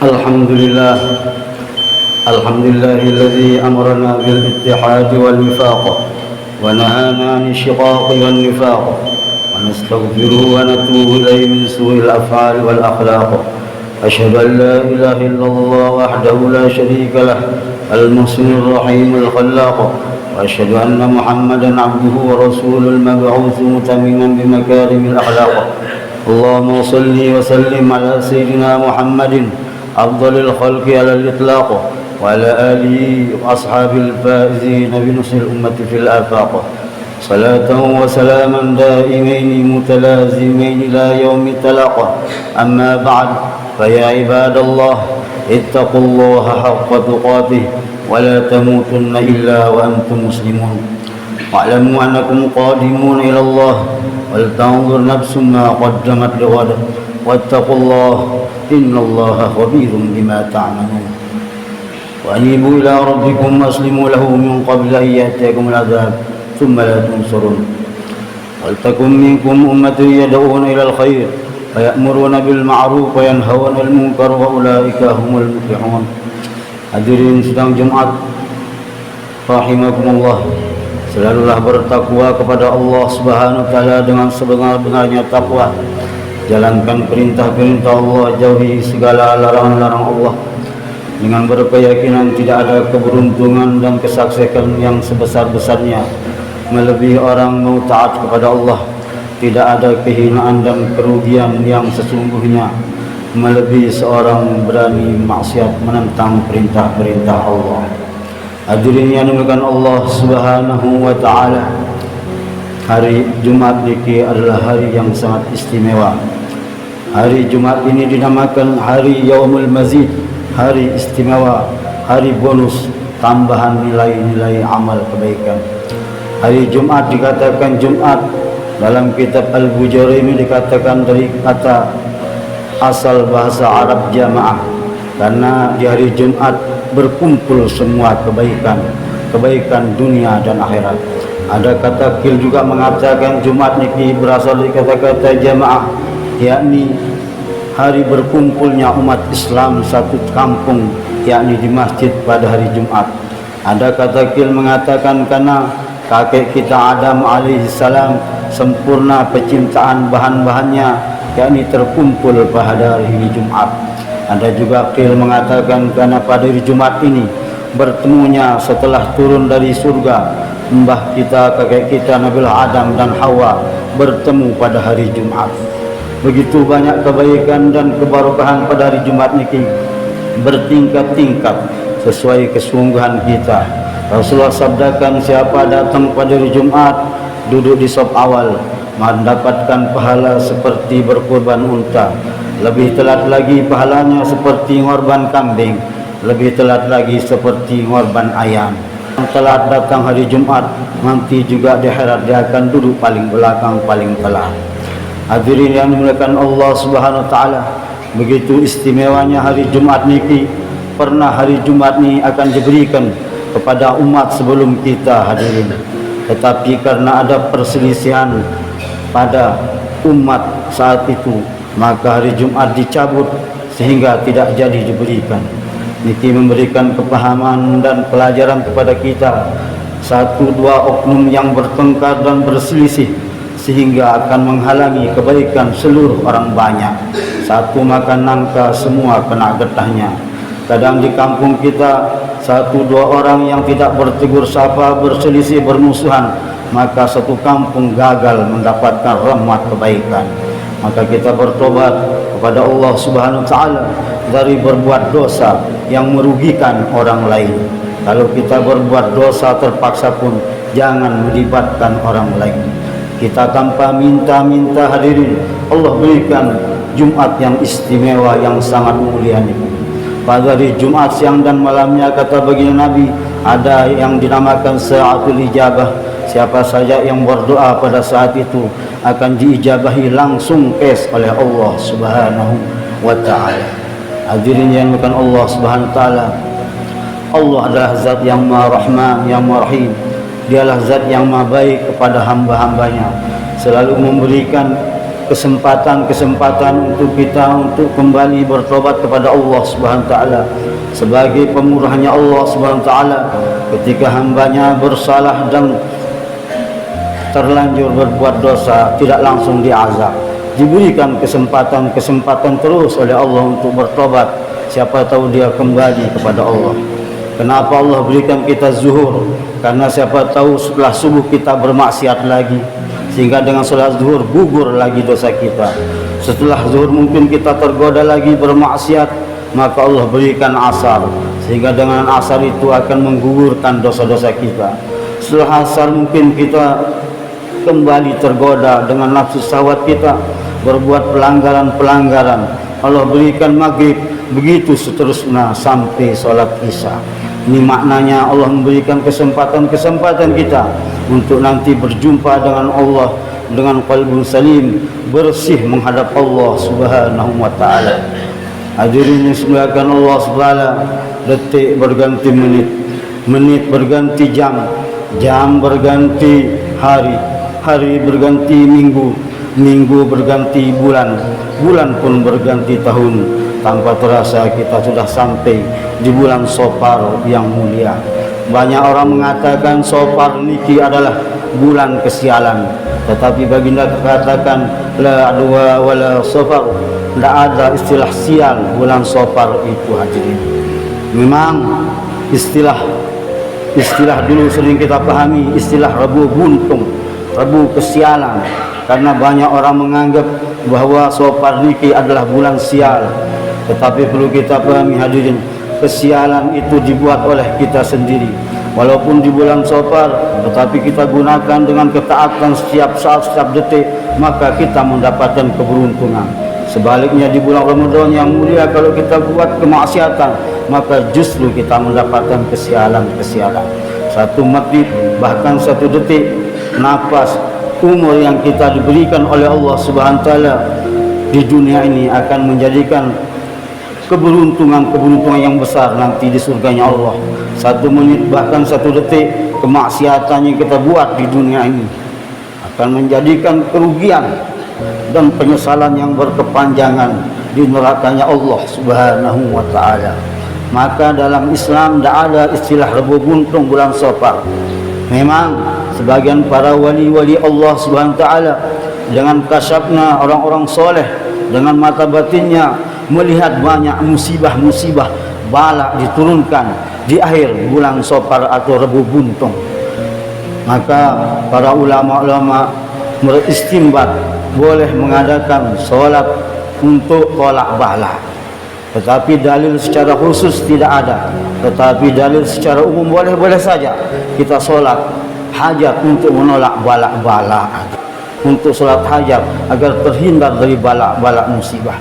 الحمد لله الذي أمرنا بالاتحاد والوفاق ونهانا عن الشقاق والنفاق، ونستغفره ونتوب إليه من سوء الأفعال والأخلاق. أشهد أن لا إله إلا الله وحده لا شريك له المحسن الرحيم الخلاق، وأشهد أن محمدا عبده ورسوله المبعوث متمما بمكارم الأخلاق. اللهم صل وسلم على سيدنا محمد أفضل الخلق على الإطلاق، وعلى آله وأصحاب الفائزين بنصر الأمة في الآفاق، صلاة وسلاما دائمين متلازمين إلى يوم التلاقى. أما بعد، فيا عباد الله اتقوا الله حق تقاته ولا تموتن إلا وأنتم مسلمون، واعلموا أنكم قادمون إلى الله، ولتنظر نفس ما قدمت لغد، واتقوا الله إن الله خبير بما تعملون. وأنيبوا إلى ربكم وأسلموا له من قبل أن يأتيكم العذاب ثم لا تنصرون. ولتكن منكم أمة يدعون إلى الخير ويأمرون بالمعروف وينهون عن المنكر وأولئك هم المفلحون. Hadirin sidang Jumat rahimakumullah, selalulah bertakwa kepada Allah Subhanahu wa taala dengan sebenar-benarnya takwa. Jalankan perintah-perintah Allah, jauhi segala larangan-larangan Allah, dengan berkeyakinan tidak ada keberuntungan dan kesaksian yang sebesar-besarnya melebihi orang mau taat kepada Allah. Tidak ada kehinaan dan kerugian yang sesungguhnya melebihi seorang berani maksiat menentang perintah-perintah Allah. Hadirin yang dimuliakan Allah Subhanahu wa taala, hari Jumat ini adalah hari yang sangat istimewa. Hari Jumat ini dinamakan hari Yaumul Mazid, hari istimewa, hari bonus, tambahan nilai-nilai amal kebaikan. Hari Jumat dikatakan Jumat, dalam kitab Al-Bujairimi dikatakan dari kata asal bahasa Arab jamaah, karena di hari Jumat berkumpul semua kebaikan dunia dan akhirat. Ada kata kil juga mengatakan Jumat ini berasal dari kata-kata jamaah, yakni hari berkumpulnya umat Islam satu kampung, yakni di masjid pada hari Jumat. Ada kata kil mengatakan karena kakek kita Adam alaihissalam sempurna penciptaan bahan-bahannya, yakni terkumpul pada hari Jumat. Ada juga qil mengatakan karena pada hari Jumat ini bertemunya setelah turun dari surga mbah kita, kakek kita Nabi Adam dan Hawa bertemu pada hari Jumat. Begitu banyak kebaikan dan keberkahan pada hari Jumat ini, bertingkat-tingkat sesuai kesungguhan kita. Rasulullah sabdakan, siapa datang pada hari Jumat duduk di saf awal mendapatkan pahala seperti berkorban unta, lebih telat lagi pahalanya seperti ngorban kambing, lebih telat lagi seperti ngorban ayam. Yang telat datang hari Jumat nanti juga di akhirat dia akan duduk paling belakang, paling telat. Hadirin yang dimuliakan Allah Subhanahu wa taala, begitu istimewanya hari Jumat niki. Pernah hari Jumat ni akan diberikan kepada umat sebelum kita, hadirin, tetapi karena ada perselisihan pada umat saat itu, maka hari Jumat dicabut sehingga tidak jadi diberikan. Niki memberikan kepahaman dan pelajaran kepada kita, satu dua oknum yang bertengkar dan berselisih sehingga akan menghalangi kebaikan seluruh orang banyak. Satu makan nangka semua kena getahnya. Kadang di kampung kita satu dua orang yang tidak bertegur sapa, berselisih, bermusuhan, maka satu kampung gagal mendapatkan rahmat kebaikan. Maka kita bertobat kepada Allah Subhanahu wa taala dari berbuat dosa yang merugikan orang lain. Kalau kita berbuat dosa terpaksa pun jangan melibatkan orang lain. Kita tanpa minta-minta, hadirin, Allah berikan Jumat yang istimewa yang sangat mulia ini. Pada hari Jumat siang dan malamnya, kata baginda Nabi, ada yang dinamakan sa'atul ijabah. Siapa saja yang berdoa pada saat itu akan diijabahi langsung oleh Allah Subhanahu wa taala. Hadirin yang dimuliakan Allah Subhanahu wa taala, Allah adalah zat yang Maha Rahman, yang Maha Rahim. Dialah zat yang Maha baik kepada hamba-hambanya, selalu memberikan kesempatan untuk kita untuk kembali bertobat kepada Allah Subhanahu wa taala. Sebagai pemurahnya Allah Subhanahu wa taala, ketika hambanya bersalah dan terlanjur berbuat dosa, tidak langsung diazab, diberikan kesempatan terus oleh Allah untuk bertobat. Siapa tahu dia kembali kepada Allah. Kenapa Allah berikan kita zuhur? Karena siapa tahu setelah subuh kita bermaksiat lagi, sehingga dengan salat zuhur gugur lagi dosa kita. Setelah zuhur mungkin kita tergoda lagi bermaksiat, maka Allah berikan asar, sehingga dengan asar itu akan menggugurkan dosa-dosa kita. Setelah asar mungkin kita kembali tergoda dengan nafsu syahwat kita, berbuat pelanggaran. Allah berikan maghrib, begitu seterusnya sampai sholat isya. Ini maknanya Allah memberikan kesempatan kita untuk nanti berjumpa dengan Allah dengan qalbun salim, bersih menghadap Allah Subhanahu wa taala. Hadirin yang dimuliakan Allah Subhanahu, detik berganti menit berganti jam berganti hari berganti minggu berganti bulan pun berganti tahun. Tanpa terasa kita sudah sampai di bulan Safar yang mulia. Banyak orang mengatakan Safar niki adalah bulan kesialan, tetapi baginda katakan la adwa wala safar, tidak ada istilah sial bulan Safar itu. Hadirin, memang istilah dulu sering kita pahami istilah Rabu Buntung, Rabu kesialan, karena banyak orang menganggap bahwa Safar niki adalah bulan sial. Tetapi perlu kita pahami hadirin, kesialan itu dibuat oleh kita sendiri. Walaupun di bulan Safar, tetapi kita gunakan dengan ketaatan setiap saat, setiap detik, maka kita mendapatkan keberuntungan. Sebaliknya di bulan Ramadan yang mulia, kalau kita buat kemaksiatan, maka justru kita mendapatkan kesialan. Satu menit, bahkan satu detik, nafas, umur yang kita diberikan oleh Allah Subhanahu wa taala di dunia ini akan menjadikan keberuntungan yang besar nanti di surganya Allah. Satu menit bahkan satu detik kemaksiatan yang kita buat di dunia ini akan menjadikan kerugian dan penyesalan yang berkepanjangan di nerakanya Allah Subhanahu wa taala. Maka dalam Islam tidak ada istilah Rabu Buntung bulan Safar. Memang sebagian para wali-wali Allah Subhanahu wa taala dengan kasyafna, orang-orang soleh dengan mata batinnya melihat banyak musibah bala diturunkan di akhir bulan Safar atau Rabu Buntung. Maka para ulama beristimbat boleh mengadakan solat untuk tolak bala, tetapi dalil secara khusus tidak ada. Tetapi dalil secara umum boleh saja kita solat hajat untuk menolak bala-bala, untuk solat hajat agar terhindar dari bala-bala musibah.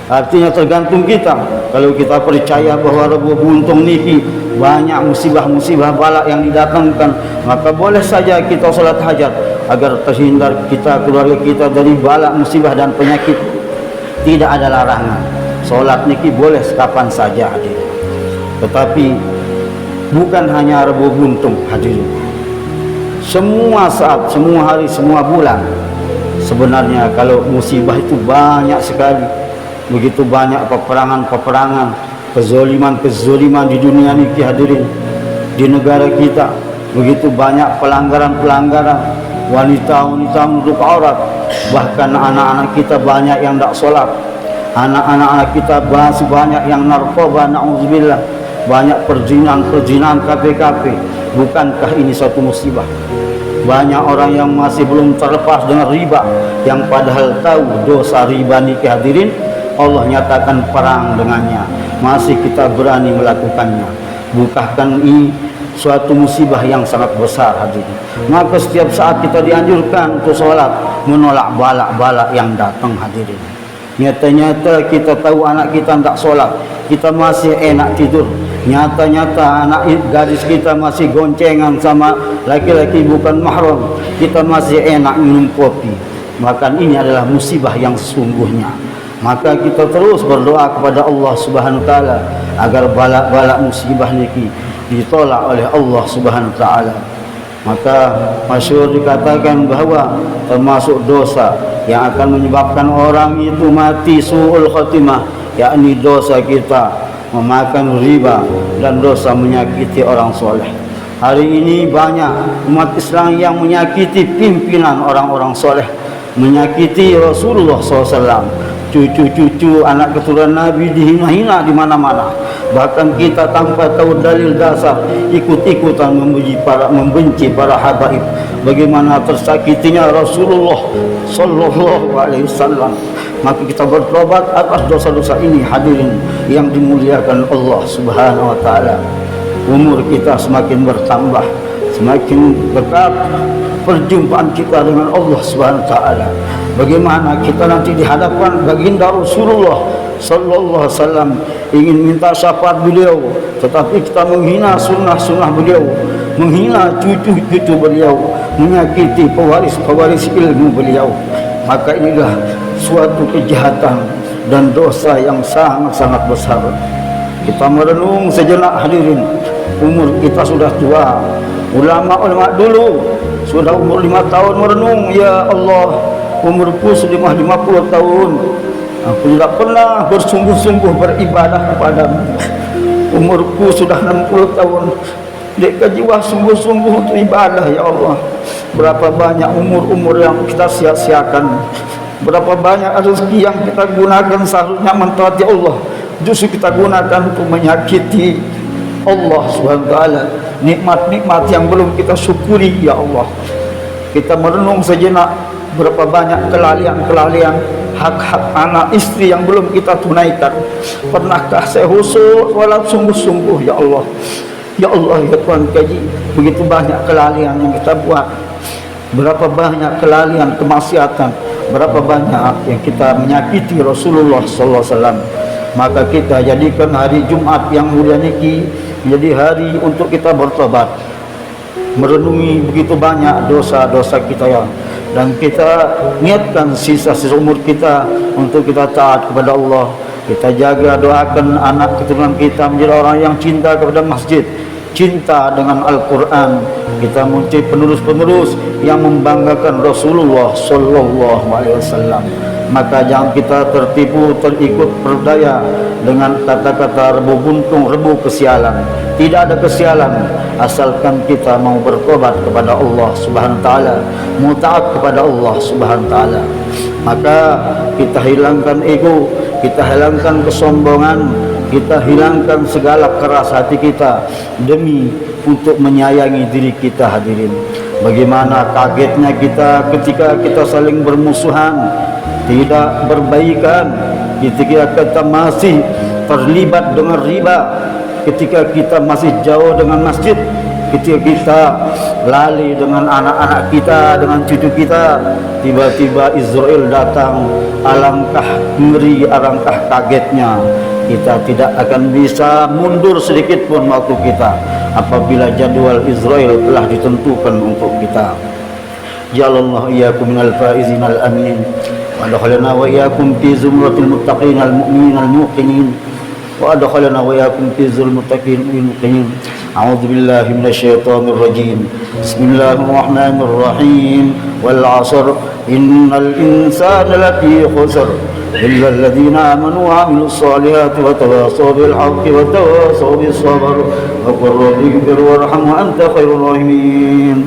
Artinya tergantung kita. Kalau kita percaya bahwa Rabu Buntung niki banyak musibah bala yang didatangkan, maka boleh saja kita salat hajat agar terhindar kita, keluarga kita dari bala musibah dan penyakit. Tidak ada larangan. Salat niki boleh kapan saja, hadirin. Tetapi bukan hanya Rabu Buntung, hadirin. Semua saat, semua hari, semua bulan. Sebenarnya kalau musibah itu banyak sekali. Begitu banyak peperangan, kezoliman di dunia ini, hadirin. Di negara kita begitu banyak pelanggaran, wanita menutup aurat, bahkan anak-anak kita banyak yang tidak sholat, anak-anak kita masih banyak yang narkoba, na'udzubillah, banyak perjinan kafe. Bukankah ini satu musibah? Banyak orang yang masih belum terlepas dengan riba, yang padahal tahu dosa riba ini, hadirin, Allah nyatakan perang dengannya, masih kita berani melakukannya. Bukankah ini suatu musibah yang sangat besar, hadirin? Maka setiap saat kita dianjurkan untuk sholat, menolak bala-bala yang datang, hadirin. Nyata-nyata kita tahu anak kita tidak sholat, kita masih enak tidur. Nyata-nyata anak gadis kita masih goncengan sama laki-laki bukan mahram, kita masih enak minum kopi. Maka ini adalah musibah yang sesungguhnya. Maka kita terus berdoa kepada Allah Subhanahu wa taala agar bala-bala musibah niki ditolak oleh Allah Subhanahu wa taala. Maka masyhur dikatakan bahawa termasuk dosa yang akan menyebabkan orang itu mati su'ul khatimah, yakni dosa kita memakan riba dan dosa menyakiti orang soleh. Hari ini banyak umat Islam yang menyakiti pimpinan orang-orang soleh, menyakiti Rasulullah SAW. Cucu-cucu anak keturunan Nabi dihina-hina di mana-mana. Bahkan kita tanpa tahu dalil dasar ikut-ikutan membenci para habaib. Bagaimana tersakitinya Rasulullah sallallahu alaihi wasallam. Maka kita bertobat atas dosa-dosa ini, hadirin yang dimuliakan Allah Subhanahu wa taala. Umur kita semakin bertambah, semakin dekat perjumpaan kita dengan Allah Subhanahu wa taala. Bagaimana kita nanti dihadapkan baginda Rasulullah sallallahu alaihi wasallam, ingin minta syafaat beliau, tetapi kita menghina sunnah-sunnah beliau, menghina cucu-cucu beliau, menyakiti pewaris-pewaris ilmu beliau. Maka inilah suatu kejahatan dan dosa yang sangat-sangat besar. Kita merenung sejenak, hadirin. Umur kita sudah tua. Ulama-ulama dulu sudah umur 5 tahun merenung, ya Allah, umurku sudah 50 tahun, aku tidak pernah bersungguh-sungguh beribadah kepadamu. Umurku sudah 60 tahun, dek jiwa sungguh-sungguh untuk ibadah, ya Allah. Berapa banyak umur-umur yang kita sia-siakan, berapa banyak rezeki yang kita gunakan seharusnya mentaati Allah, justru kita gunakan untuk menyakiti Allah Subhanahu wa taala. Nikmat-nikmat yang belum kita syukuri, ya Allah. Kita merenung sejenak, berapa banyak kelalaian-kelalaian hak-hak anak istri yang belum kita tunaikan. Pernahkah saya khusyuk salat sungguh-sungguh, ya Allah? Ya Allah, ya Tuhan kaji, begitu banyak kelalaian yang kita buat. Berapa banyak kelalaian, kemaksiatan, berapa banyak yang kita menyakiti Rasulullah sallallahu alaihi wasallam. Maka kita jadikan hari Jumat yang mulia niki menjadi hari untuk kita bertobat, merenungi begitu banyak dosa-dosa kita yang, dan kita niatkan sisa-sisa umur kita untuk kita taat kepada Allah. Kita jaga, doakan anak keturunan kita menjadi orang yang cinta kepada masjid, cinta dengan Al-Quran. Kita mencari penerus-penerus yang membanggakan Rasulullah sallallahu alaihi wasallam. Maka jangan kita tertipu, terikut berdaya dengan kata-kata rebu buntung, rebu kesialan. Tidak ada kesialan asalkan kita mau bertobat kepada Allah Subhanahu wa taala, mau taat kepada Allah Subhanahu wa taala. Maka kita hilangkan ego, kita hilangkan kesombongan, kita hilangkan segala keras hati kita demi untuk menyayangi diri kita, hadirin. Bagaimana kagetnya kita ketika kita saling bermusuhan, tidak berbaikan, ketika kita masih terlibat dengan riba, ketika kita masih jauh dengan masjid, ketika kita lali dengan anak-anak kita, dengan cucu kita, tiba-tiba Israel datang. Alangkah ngeri, alangkah kagetnya. Kita tidak akan bisa mundur sedikit pun waktu kita apabila jadwal Israel telah ditentukan untuk kita. Jalallahu iyyakum minal faizin al amin, wa adkhalna wa iyyakum fi zumratil muttaqin al mu'minin al muqinin, wa adkhalna wa iyyakum fi zumratil muttaqin al muqinin. A'udzu billahi minasy syaithanir rajim. Bismillahirrahmanirrahim. Wal 'ashr innal insana lafi khusr illa alladhina amanu wa 'amilus solihati wa tawassaw bil haqqi wa tawassaw bis sabr wa qur rabbighfir warham wa anta khairur rahimin.